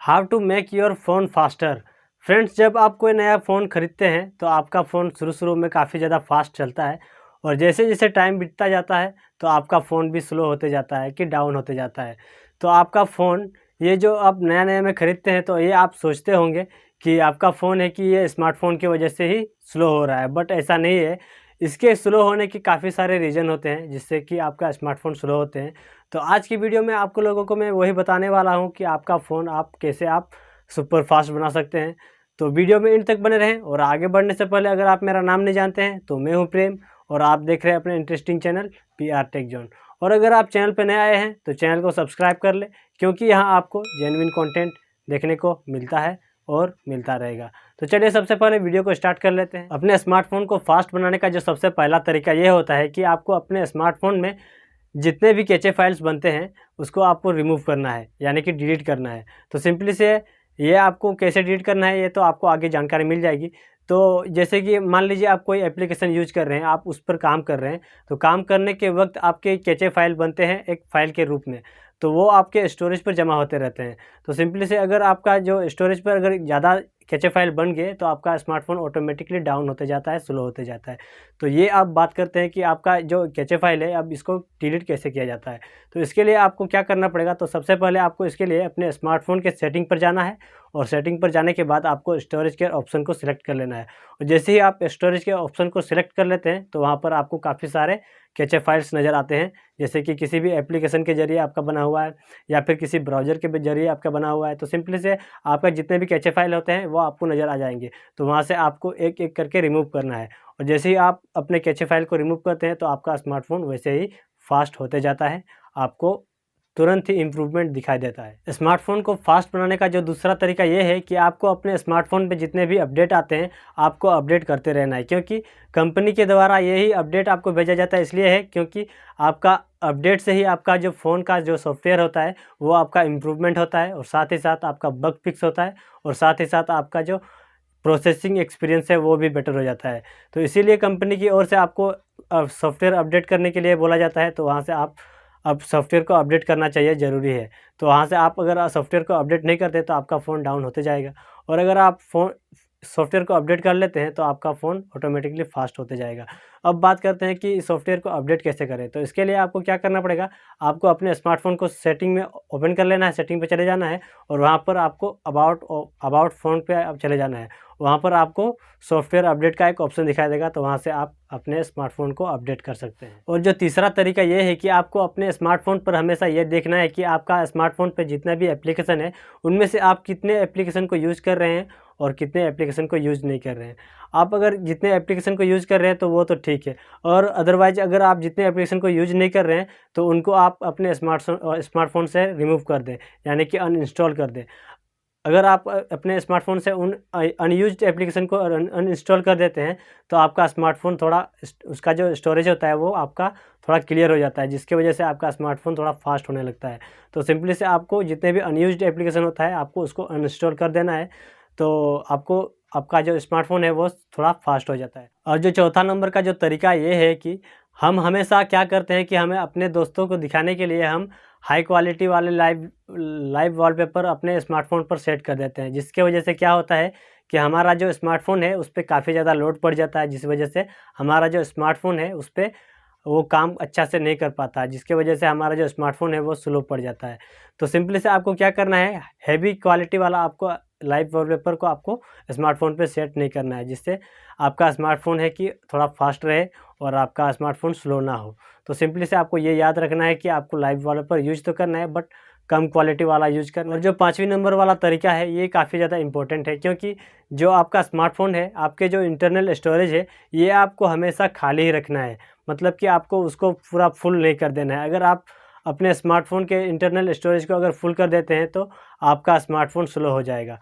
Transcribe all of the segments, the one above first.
How to make your phone faster. Friends, जब आप कोई नया फ़ोन ख़रीदते हैं तो आपका फ़ोन शुरू में काफ़ी ज़्यादा फास्ट चलता है और जैसे जैसे टाइम बीतता जाता है तो आपका फ़ोन भी स्लो होते जाता है कि डाउन होते जाता है। तो आपका फ़ोन ये जो आप नया में ख़रीदते हैं तो ये आप सोचते होंगे कि आपका फ़ोन है कि ये स्मार्टफ़ोन की वजह से ही स्लो हो रहा है, बट ऐसा नहीं है। इसके स्लो होने के काफ़ी सारे रीज़न होते हैं जिससे कि आपका स्मार्टफ़ोन स्लो होते हैं। तो आज की वीडियो में आपको लोगों को मैं वही बताने वाला हूँ कि आपका फ़ोन कैसे आप सुपर फास्ट बना सकते हैं। तो वीडियो में एंड तक बने रहें और आगे बढ़ने से पहले अगर आप मेरा नाम नहीं जानते हैं तो मैं हूँ प्रेम और आप देख रहे हैं अपने interesting channel PR take zone. और अगर आप चैनल पर नए आए हैं तो चैनल को सब्सक्राइब कर लें, क्योंकि यहाँ आपको जेन्युइन कंटेंट देखने को मिलता है और मिलता रहेगा। तो चलिए सबसे पहले वीडियो को स्टार्ट कर लेते हैं। अपने स्मार्टफोन को फास्ट बनाने का जो सबसे पहला तरीका ये होता है कि आपको अपने स्मार्टफोन में जितने भी कैचे फाइल्स बनते हैं उसको आपको रिमूव करना है, यानी कि डिलीट करना है। तो सिंपली से ये आपको कैसे डिलीट करना है ये तो आपको आगे जानकारी मिल जाएगी। तो जैसे कि मान लीजिए आप कोई एप्लीकेशन यूज कर रहे हैं, आप उस पर काम कर रहे हैं, तो काम करने के वक्त आपके कैचे फाइल बनते हैं एक फ़ाइल के रूप में, तो वो आपके स्टोरेज पर जमा होते रहते हैं। तो सिंपली से अगर आपका जो स्टोरेज पर अगर ज़्यादा कैचे फाइल बन गए तो आपका स्मार्टफोन ऑटोमेटिकली डाउन होते जाता है, स्लो होते जाता है। तो ये आप बात करते हैं कि आपका जो कैचे फाइल है अब इसको डिलीट कैसे किया जाता है। तो इसके लिए आपको क्या करना पड़ेगा, तो सबसे पहले आपको इसके लिए अपने स्मार्टफोन के सेटिंग पर जाना है और सेटिंग पर जाने के बाद आपको स्टोरेज के ऑप्शन को सिलेक्ट कर लेना है। और जैसे ही आप स्टोरेज के ऑप्शन को सिलेक्ट कर लेते हैं तो वहाँ पर आपको काफ़ी सारे कैचे फाइल्स नज़र आते हैं, जैसे कि किसी भी एप्लीकेशन के ज़रिए आपका बना हुआ है या फिर किसी ब्राउज़र के ज़रिए आपका बना हुआ है। तो सिंपली से आपका जितने भी कैचे फाइल होते हैं वो आपको नज़र आ जाएंगे। तो वहाँ से आपको एक एक करके रिमूव करना है और जैसे ही आप अपने कैचे फाइल को रिमूव करते हैं तो आपका स्मार्टफोन वैसे ही फास्ट होते जाता है, आपको तुरंत ही इम्प्रूवमेंट दिखाई देता है। स्मार्टफ़ोन को फास्ट बनाने का जो दूसरा तरीका ये है कि आपको अपने स्मार्टफ़ोन पे जितने भी अपडेट आते हैं आपको अपडेट करते रहना है, क्योंकि कंपनी के द्वारा यही अपडेट आपको भेजा जाता है। इसलिए है क्योंकि आपका अपडेट से ही आपका जो फ़ोन का जो सॉफ्टवेयर होता है वो आपका इम्प्रूवमेंट होता है और साथ ही साथ आपका बग फिक्स होता है और साथ ही साथ आपका जो प्रोसेसिंग एक्सपीरियंस है वो भी बेटर हो जाता है। तो इसीलिए कंपनी की ओर से आपको सॉफ्टवेयर अपडेट करने के लिए बोला जाता है। तो वहाँ से आप अब सॉफ्टवेयर को अपडेट करना चाहिए, ज़रूरी है। तो वहाँ से आप अगर सॉफ्टवेयर को अपडेट नहीं करते तो आपका फ़ोन डाउन होते जाएगा और अगर आप सॉफ्टवेयर को अपडेट कर लेते हैं तो आपका फ़ोन ऑटोमेटिकली फास्ट होते जाएगा। अब बात करते हैं कि सॉफ्टवेयर को अपडेट कैसे करें। तो इसके लिए आपको क्या करना पड़ेगा, आपको अपने स्मार्टफ़ोन को सेटिंग में ओपन कर लेना है, सेटिंग पे चले जाना है और वहाँ पर आपको अबाउट फ़ोन पे आप चले जाना है। वहाँ पर आपको सॉफ्टवेयर अपडेट का एक ऑप्शन दिखाई देगा, तो वहाँ से आप अपने स्मार्टफ़ोन को अपडेट कर सकते हैं। और जो तीसरा तरीका ये है कि आपको अपने स्मार्टफ़ोन पर हमेशा ये देखना है कि आपका स्मार्टफ़ोन पे जितना भी एप्लीकेशन है उनमें से आप कितने एप्लीकेशन को यूज़ कर रहे हैं और कितने एप्लीकेशन को यूज़ नहीं कर रहे हैं। आप अगर जितने एप्लीकेशन को यूज़ कर रहे हैं तो वो तो ठीक है, और अदरवाइज़ अगर आप जितने एप्लीकेशन को यूज़ नहीं कर रहे हैं तो उनको आप अपने स्मार्टफ़ोन से रिमूव कर दें, यानी कि अनइंस्टॉल कर दें। अगर आप अपने स्मार्टफ़ोन से उन अनयूज़्ड एप्लीकेशन को अनइंस्टॉल कर देते हैं तो आपका स्मार्टफ़ोन थोड़ा उसका जो स्टोरेज होता है वो आपका थोड़ा क्लियर हो जाता है, जिसकी वजह से आपका स्मार्टफ़ोन थोड़ा फास्ट होने लगता है। तो सिंपली से आपको जितने भी अनयूज़्ड एप्लीकेशन होता है आपको उसको अनइंस्टॉल कर देना है, तो आपको आपका जो स्मार्टफ़ोन है वो थोड़ा फास्ट हो जाता है। और जो चौथा नंबर का जो तरीका ये है कि हम हमेशा क्या करते हैं कि हमें अपने दोस्तों को दिखाने के लिए हम हाई क्वालिटी वाले लाइव वॉलपेपर अपने स्मार्टफ़ोन पर सेट कर देते हैं, जिसकी वजह से क्या होता है कि हमारा जो स्मार्टफ़ोन है उस पे काफ़ी ज़्यादा लोड पड़ जाता है, जिस वजह से हमारा जो स्मार्टफ़ोन है उस पे वो काम अच्छा से नहीं कर पाता, जिसकी वजह से हमारा जो स्मार्टफ़ोन है वो स्लो पड़ जाता है। तो सिंपली से आपको क्या करना है, हेवी क्वालिटी वाला आपको लाइव वॉलपेपर को आपको स्मार्टफ़ोन पे सेट नहीं करना है, जिससे आपका स्मार्टफ़ोन है कि थोड़ा फास्ट रहे और आपका स्मार्टफ़ोन स्लो ना हो। तो सिंपली से आपको ये याद रखना है कि आपको लाइव वॉलपेपर यूज़ तो करना है बट कम क्वालिटी वाला यूज़ करना है। और जो पाँचवीं नंबर वाला तरीका है ये काफ़ी ज़्यादा इम्पोर्टेंट है, क्योंकि जो आपका स्मार्टफ़ोन है, आपके जो इंटरनल स्टोरेज है ये आपको हमेशा खाली ही रखना है। मतलब कि आपको उसको पूरा फुल नहीं कर देना है। अगर आप अपने स्मार्टफ़ोन के इंटरनल स्टोरेज को अगर फुल कर देते हैं तो आपका स्मार्टफ़ोन स्लो हो जाएगा।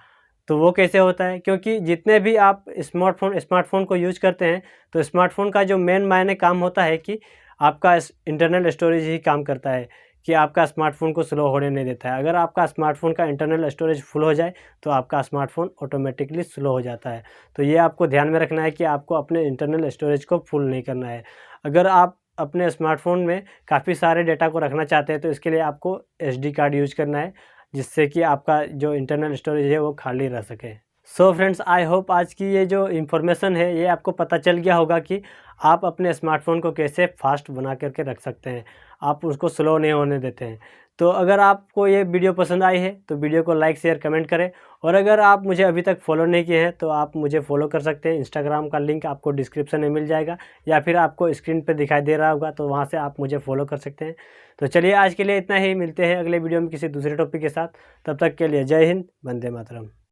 तो वो कैसे होता है, क्योंकि जितने भी आप स्मार्टफ़ोन को यूज़ करते हैं तो स्मार्टफ़ोन का जो मेन मायने काम होता है कि आपका इंटरनल स्टोरेज ही काम करता है कि आपका स्मार्टफ़ोन को स्लो होने नहीं देता है। अगर आपका स्मार्टफ़ोन का इंटरनल स्टोरेज फुल हो जाए तो आपका स्मार्टफ़ोन ऑटोमेटिकली स्लो हो जाता है। तो ये आपको ध्यान में रखना है कि आपको अपने इंटरनल स्टोरेज को फुल नहीं करना है। अगर आप अपने स्मार्टफ़ोन में काफ़ी सारे डेटा को रखना चाहते हैं तो इसके लिए आपको SD कार्ड यूज़ करना है, जिससे कि आपका जो इंटरनल स्टोरेज है वो खाली रह सके। सो फ्रेंड्स, आई होप आज की ये जो इन्फॉर्मेशन है ये आपको पता चल गया होगा कि आप अपने स्मार्टफ़ोन को कैसे फास्ट बना करके रख सकते हैं, आप उसको स्लो नहीं होने देते हैं। तो अगर आपको ये वीडियो पसंद आई है तो वीडियो को लाइक शेयर कमेंट करें, और अगर आप मुझे अभी तक फॉलो नहीं किए हैं तो आप मुझे फॉलो कर सकते हैं। इंस्टाग्राम का लिंक आपको डिस्क्रिप्शन में मिल जाएगा, या फिर आपको स्क्रीन पे दिखाई दे रहा होगा, तो वहाँ से आप मुझे फॉलो कर सकते हैं। तो चलिए आज के लिए इतना ही, मिलते हैं अगले वीडियो में किसी दूसरे टॉपिक के साथ। तब तक के लिए जय हिंद, वंदे मातरम।